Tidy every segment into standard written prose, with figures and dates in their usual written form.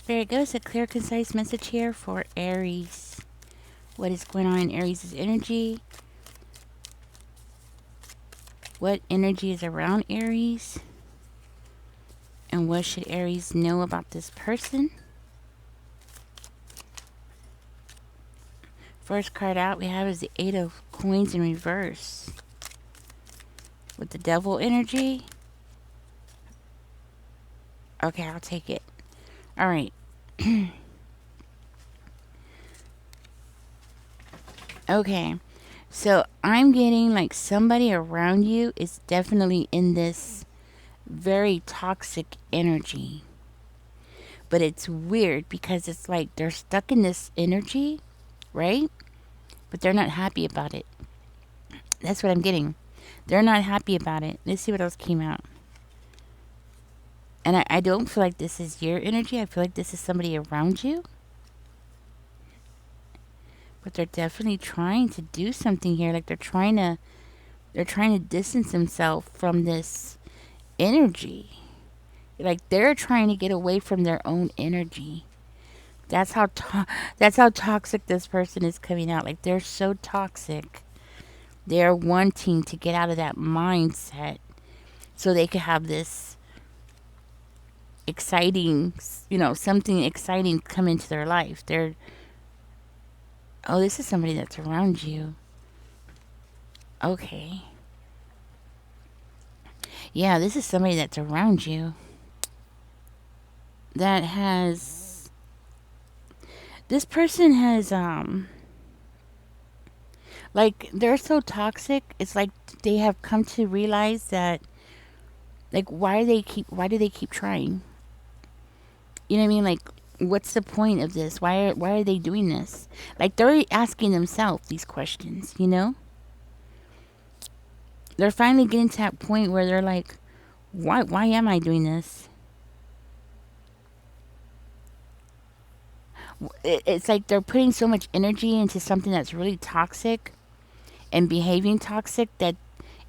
Spirit, give us a clear, concise message here for Aries. What is going on in Aries' energy? What energy is around Aries? And what should Aries know about this person? First card out we have is the Eight of Coins in reverse. With the Devil energy. Okay, I'll take it. Alright. Okay. So I'm getting like somebody around you is definitely in this very toxic energy. But it's weird because it's like they're stuck in this energy, right? But they're not happy about it. That's what I'm getting. They're not happy about it. Let's see what else came out. And I don't feel like this is your energy. I feel like this is somebody around you. But they're definitely trying to do something here. Like they're trying to distance themselves from this energy. Like they're trying to get away from their own energy. That's how toxic this person is coming out. Like they're so toxic. They're wanting to get out of that mindset so they could have this exciting, something exciting come into their life. Oh, this is somebody that's around you. Okay. Yeah, this is somebody that's around you that has, this person has, like, they're so toxic. It's like they have come to realize that, like, why do they keep trying? You know what I mean? Like, what's the point of this? Why are they doing this? Like, they're asking themselves these questions, you know? They're finally getting to that point where they're like, why am I doing this? It's like they're putting so much energy into something that's really toxic and behaving toxic that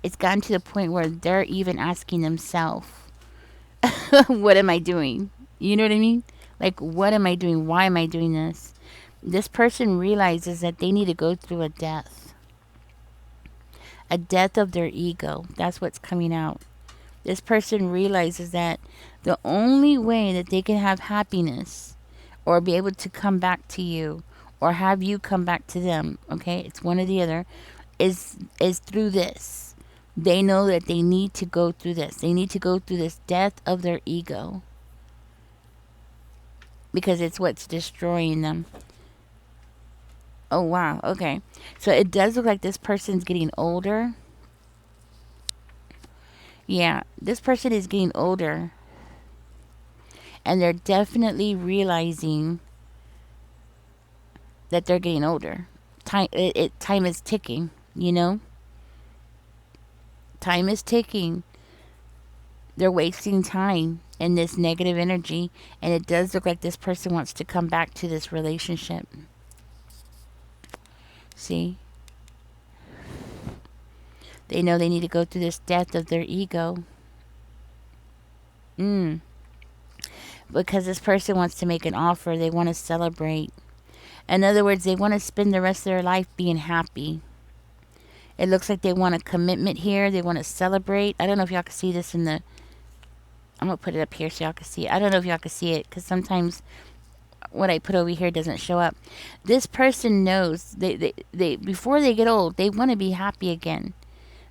it's gotten to the point where they're even asking themselves, what am I doing? You know what I mean? Like, what am I doing? Why am I doing this? This person realizes that they need to go through a death of their ego. That's what's coming out. This person realizes that the only way that they can have happiness or be able to come back to you or have you come back to them, okay? It's one or the other, is through this. They know that they need to go through this. They need to go through this death of their ego because it's what's destroying them. Oh, wow. Okay. So it does look like this person's getting older. Yeah, this person is getting older. And they're definitely realizing that they're getting older. Time is ticking, you know? Time is ticking. They're wasting time in this negative energy. And it does look like this person wants to come back to this relationship. See? They know they need to go through this death of their ego. Because this person wants to make an offer. They want to celebrate. In other words, they want to spend the rest of their life being happy. It looks like they want a commitment here. They want to celebrate. I don't know if y'all can see this in the... I'm going to put it up here so y'all can see it. I don't know if y'all can see it because sometimes what I put over here doesn't show up. This person knows they before they get old, they want to be happy again.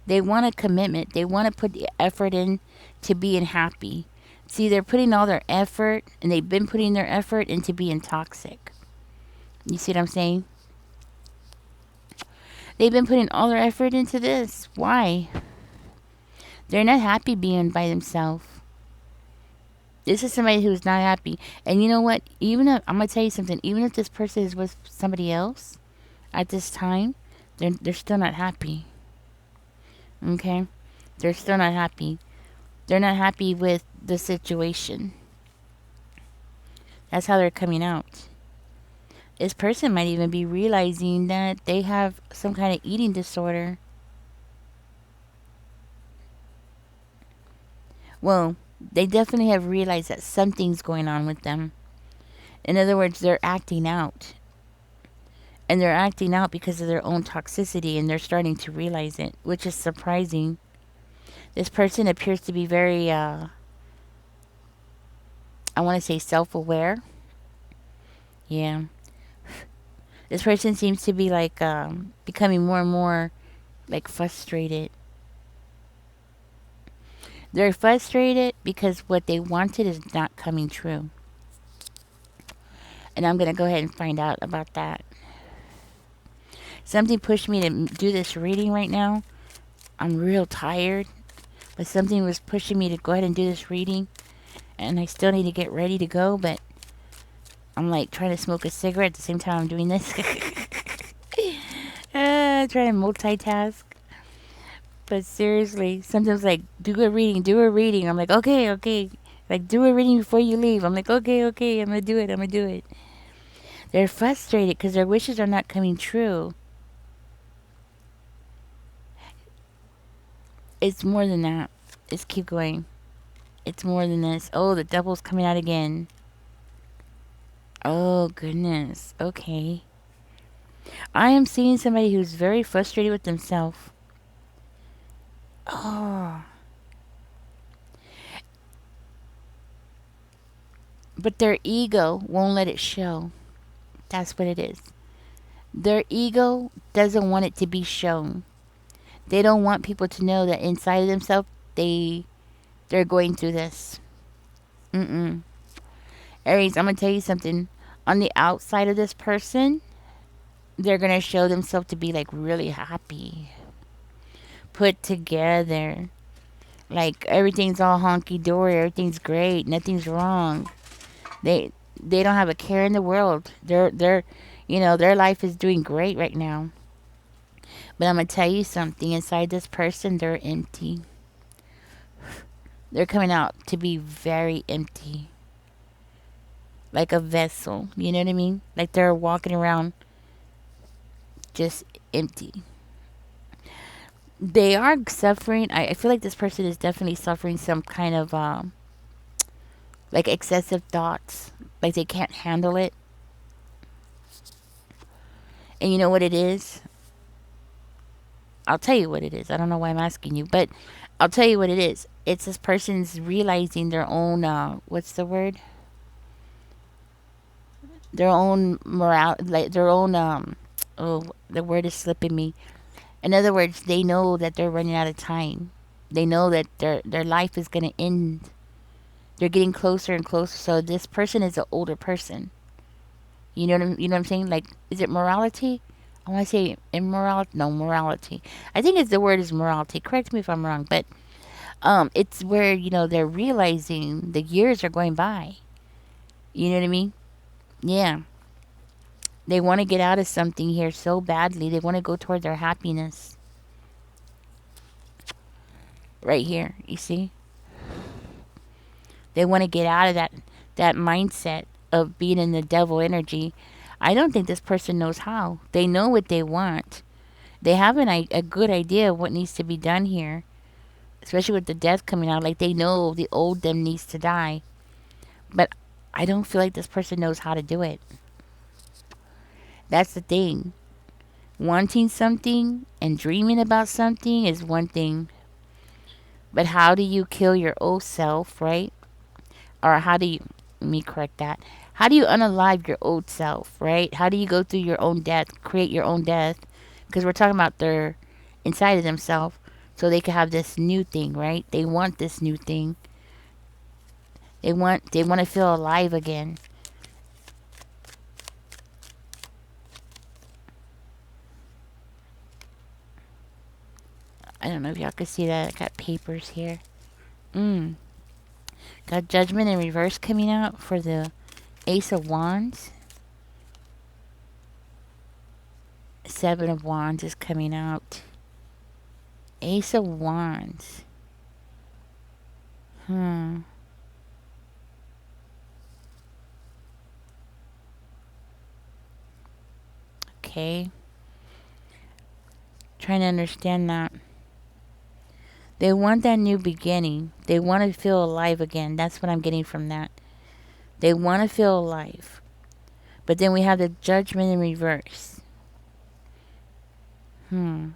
They want a commitment. They want to put the effort in to being happy. See, they're putting all their effort, and they've been putting their effort into being toxic. You see what I'm saying? They've been putting all their effort into this. Why? They're not happy being by themselves. This is somebody who's not happy. And you know what? Even if, I'm going to tell you something. Even if this person is with somebody else at this time, they're still not happy. Okay? They're still not happy. They're not happy with the situation. That's how they're coming out. This person might even be realizing that they have some kind of eating disorder. Well, they definitely have realized that something's going on with them. In other words, they're acting out. And they're acting out because of their own toxicity and they're starting to realize it, which is surprising. This person appears to be very, I want to say self aware. Yeah. This person seems to be like becoming more and more like frustrated. They're frustrated because what they wanted is not coming true. And I'm going to go ahead and find out about that. Something pushed me to do this reading right now. I'm real tired, but something was pushing me to go ahead and do this reading. And I still need to get ready to go, but I'm like trying to smoke a cigarette at the same time I'm doing this. Trying to multitask. But seriously, sometimes like, do a reading, do a reading. I'm like, okay, okay. Like, do a reading before you leave. I'm like, okay, okay, I'm going to do it, I'm going to do it. They're frustrated because their wishes are not coming true. It's more than that. Let's keep going. It's more than this. Oh, the devil's coming out again. Oh, goodness. Okay. I am seeing somebody who's very frustrated with themselves. Oh. But their ego won't let it show. That's what it is. Their ego doesn't want it to be shown. They don't want people to know that inside of themselves they're going through this. Mm-mm. Aries, I'm gonna tell you something. On the outside of this person, they're gonna show themselves to be like really happy, put together, like everything's all honky dory, everything's great, nothing's wrong. They they don't have a care in the world. Their life is doing great right now. But I'm gonna tell you something. Inside this person, they're empty. They're coming out to be very empty, like a vessel. You know what I mean? Like they're walking around just empty. They are suffering. I feel like this person is definitely suffering some kind of like excessive thoughts. Like they can't handle it. And you know what it is? I'll tell you what it is. I don't know why I'm asking you, but I'll tell you what it is. It's this person's realizing their own, what's the word? Their own morale, like their own, oh, the word is slipping me. In other words, they know that they're running out of time. They know that their life is going to end. They're getting closer and closer. So this person is an older person. You know what I'm saying? Like, is it morality? I want to say immorality. No, morality. I think it's the word is morality. Correct me if I'm wrong, but it's where they're realizing the years are going by. You know what I mean? Yeah, they want to get out of something here so badly. They want to go toward their happiness. Right here, you see? They want to get out of that mindset of being in the devil energy. I don't think this person knows how. They know what they want. They have a good idea of what needs to be done here, especially with the death coming out. Like they know the old them needs to die, but I don't feel like this person knows how to do it. That's the thing. Wanting something and dreaming about something is one thing, but how do you kill your old self, right? Or how do you, let me correct that. How do you unalive your old self, right? How do you go through your own death, create your own death? Because we're talking about their inside of themselves, so they can have this new thing, right? They want this new thing. They want to feel alive again. I don't know if y'all can see that. I got papers here. Mm. Got Judgment in reverse coming out for the Ace of Wands. Seven of Wands is coming out. Ace of Wands. Hmm. Okay. Trying to understand that. They want that new beginning. They want to feel alive again. That's what I'm getting from that. They want to feel alive. But then we have the Judgment in reverse. And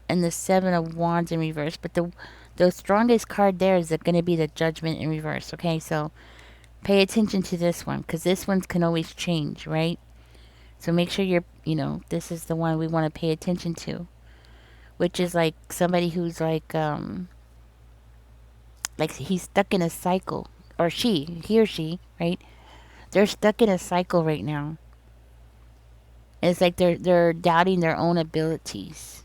the Seven of Wands in reverse. But the strongest card there is going to be the Judgment in reverse. Okay, so pay attention to this one because this one can always change, right? So make sure this is the one we want to pay attention to, which is like somebody who's like he's stuck in a cycle, or he or she, right? They're stuck in a cycle right now. It's like they're doubting their own abilities.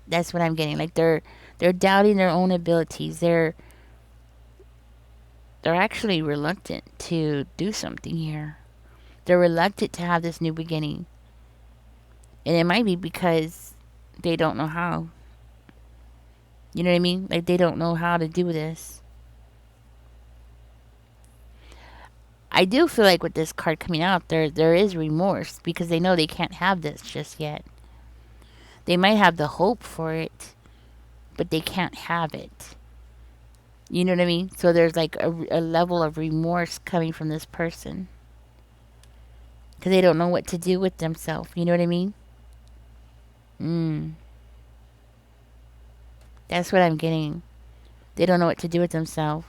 That's what I'm getting. Like they're doubting their own abilities. They're actually reluctant to do something here. They're reluctant to have this new beginning. And it might be because they don't know how. You know what I mean? Like they don't know how to do this. I do feel like with this card coming out, there is remorse because they know they can't have this just yet. They might have the hope for it, but they can't have it. You know what I mean? So there's like a level of remorse coming from this person because they don't know what to do with themselves. You know what I mean? That's what I'm getting. They don't know what to do with themselves.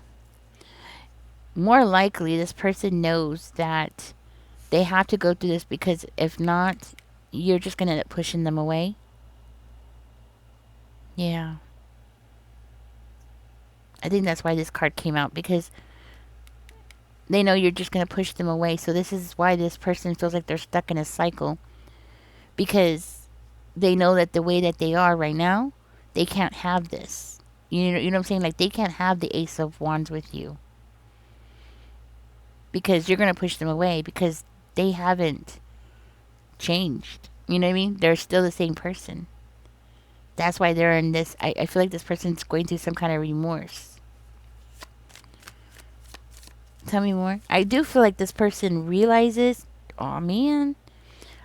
More likely, this person knows that they have to go through this because if not, you're just going to end up pushing them away. Yeah. I think that's why this card came out because they know you're just going to push them away. So this is why this person feels like they're stuck in a cycle because they know that the way that they are right now, they can't have this. You know what I'm saying? Like they can't have the Ace of Wands with you because you're going to push them away because they haven't changed. You know what I mean? They're still the same person. That's why they're in this. I feel like this person's going through some kind of remorse. Tell me more. I do feel like this person realizes. Oh man,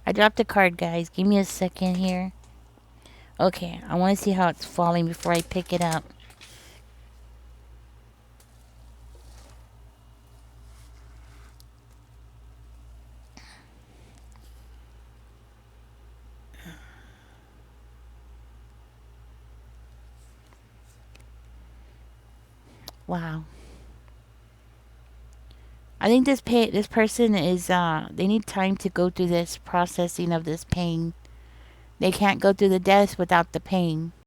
I dropped a card, guys. Give me a second here. Okay, I want to see how it's falling before I pick it up. Wow. I think this person is they need time to go through this processing of this pain. They can't go through the death without the pain.